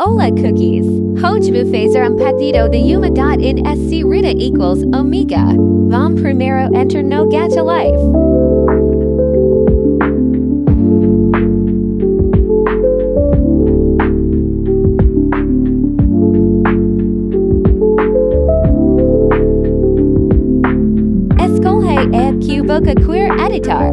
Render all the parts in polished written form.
Hola cookies. Hoje vou fazer pedido de uma dot in escrita equals omega. Vamos primeiro enter no gacha life. Escolhe a que boca queer editar.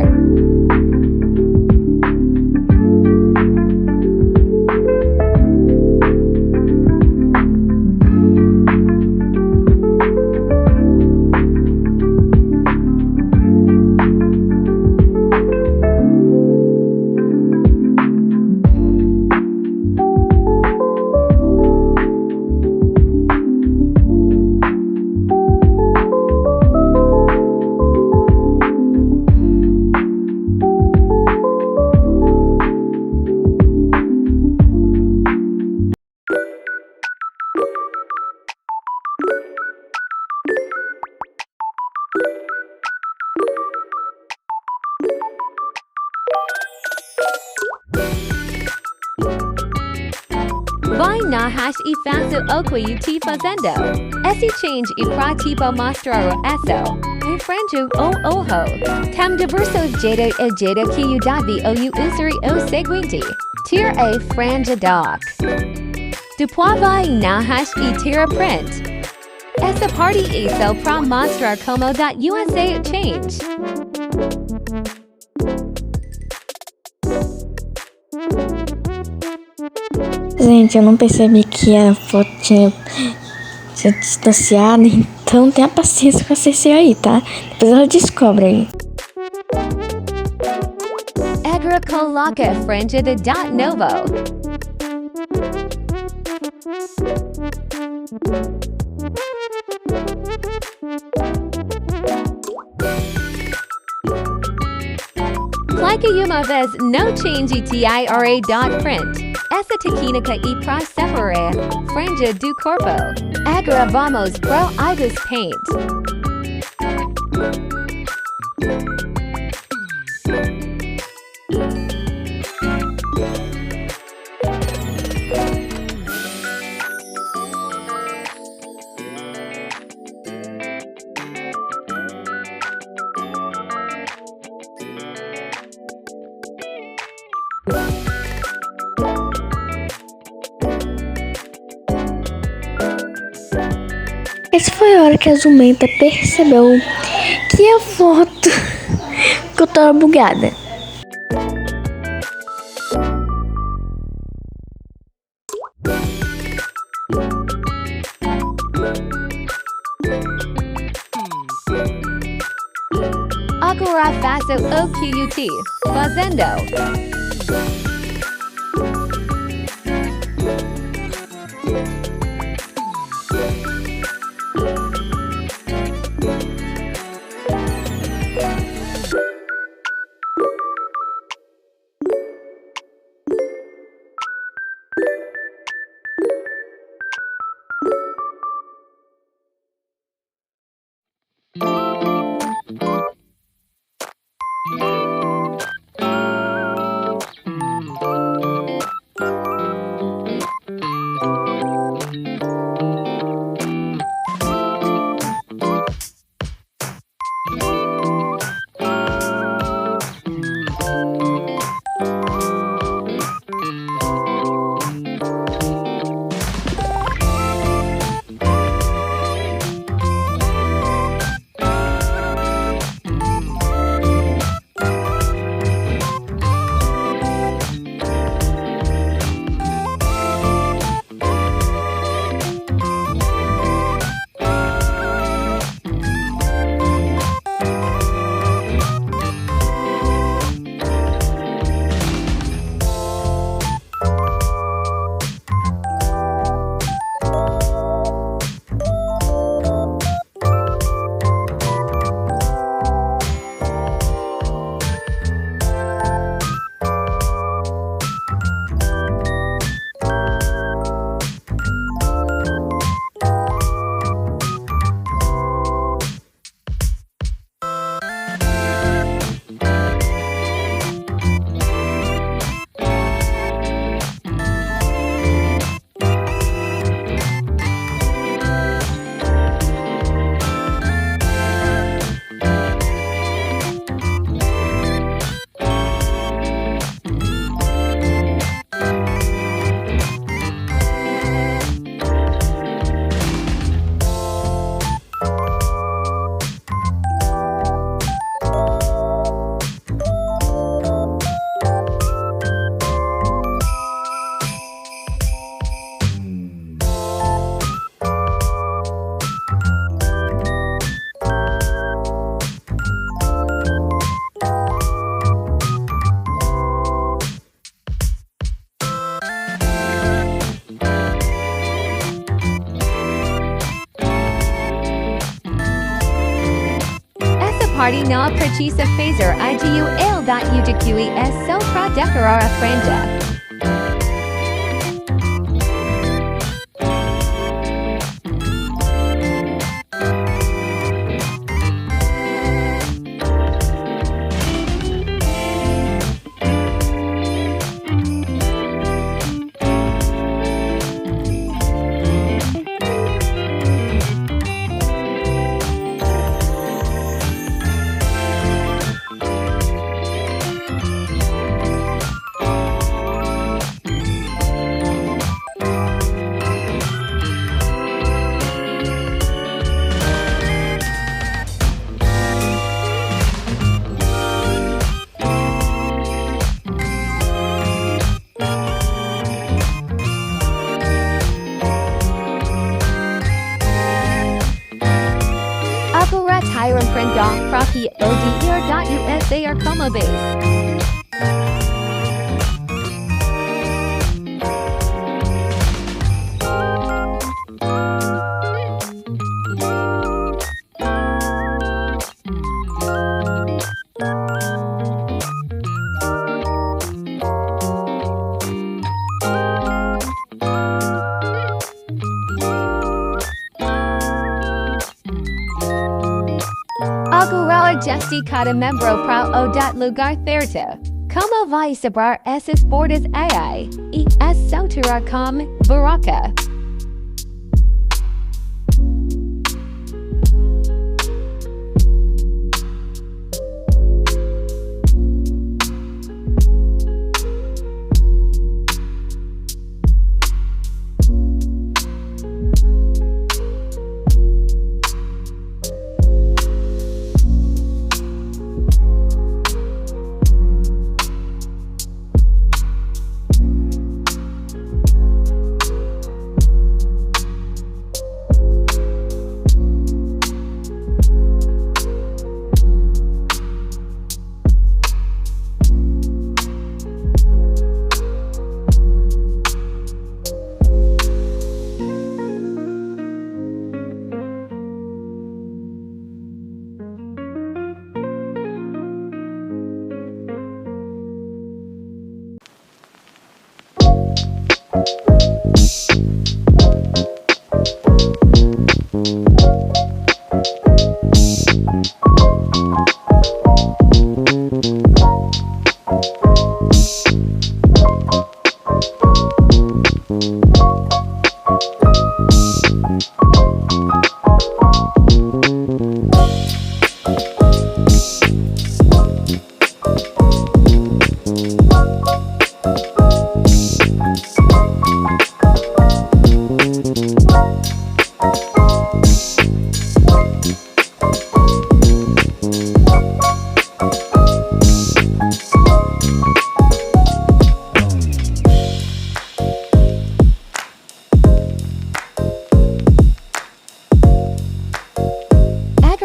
Vai na hash e faço o que eu te fazendo. Esse change e pra tipo mostrar o eso. E franja o ojo. Tem diversos jeitos e jeito que eu deve ou usar o seguinte. Tira a franja doc. Depois vai na hash e tira print. Essa parte é só pra mostrar como .usa change. Gente, eu não percebi que a foto tinha sido distanciada, então tenha paciência com a CC aí, tá? Depois ela descobre aí. Agora coloca a franja de dot novo. Clique uma vez no change tira dot print. Essa técnica e pra separar franja do corpo. Agora vamos pro Ibis Paint. Essa foi a hora que a Zumenta percebeu que a foto ficou toda bugada. Agora faço o que eu te fazendo. party na precisa fazer igu ele.udqe só pra decorar a franja. Agora tira prenda propi odir.usar como base. Agora gesti cada membro para o lugar certo. Como vai separar essas bordas AI e as soltar com buraca?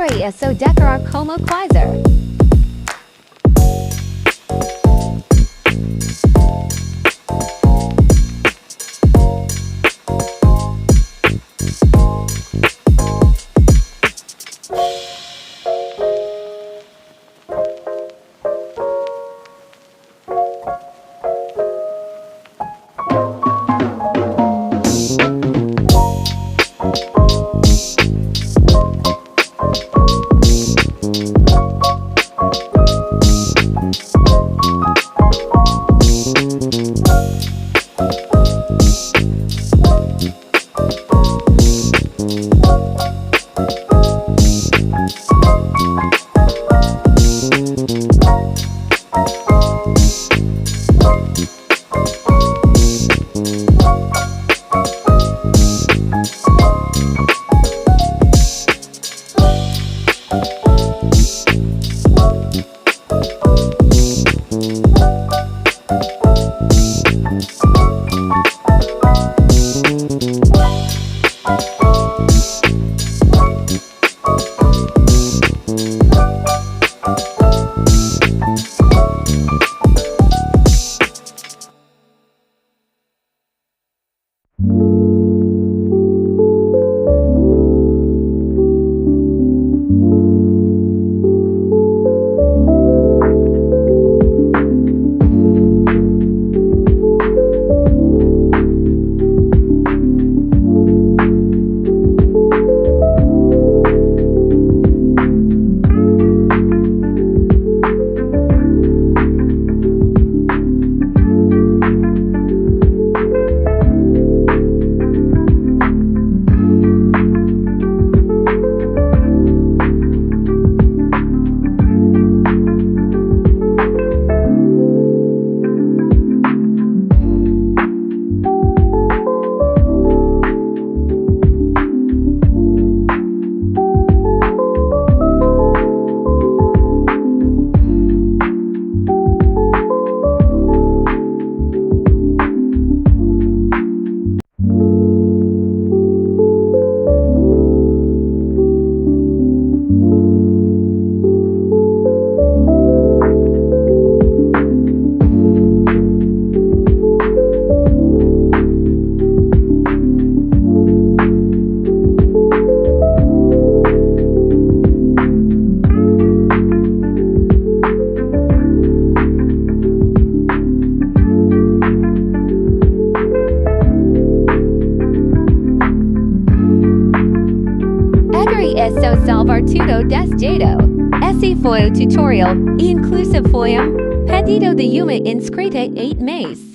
Agora só decorar como quasar. só salvar tudo desse jeito. Esse foi o tutorial, e inclusive foi pedido de uma inscrita 8 mês.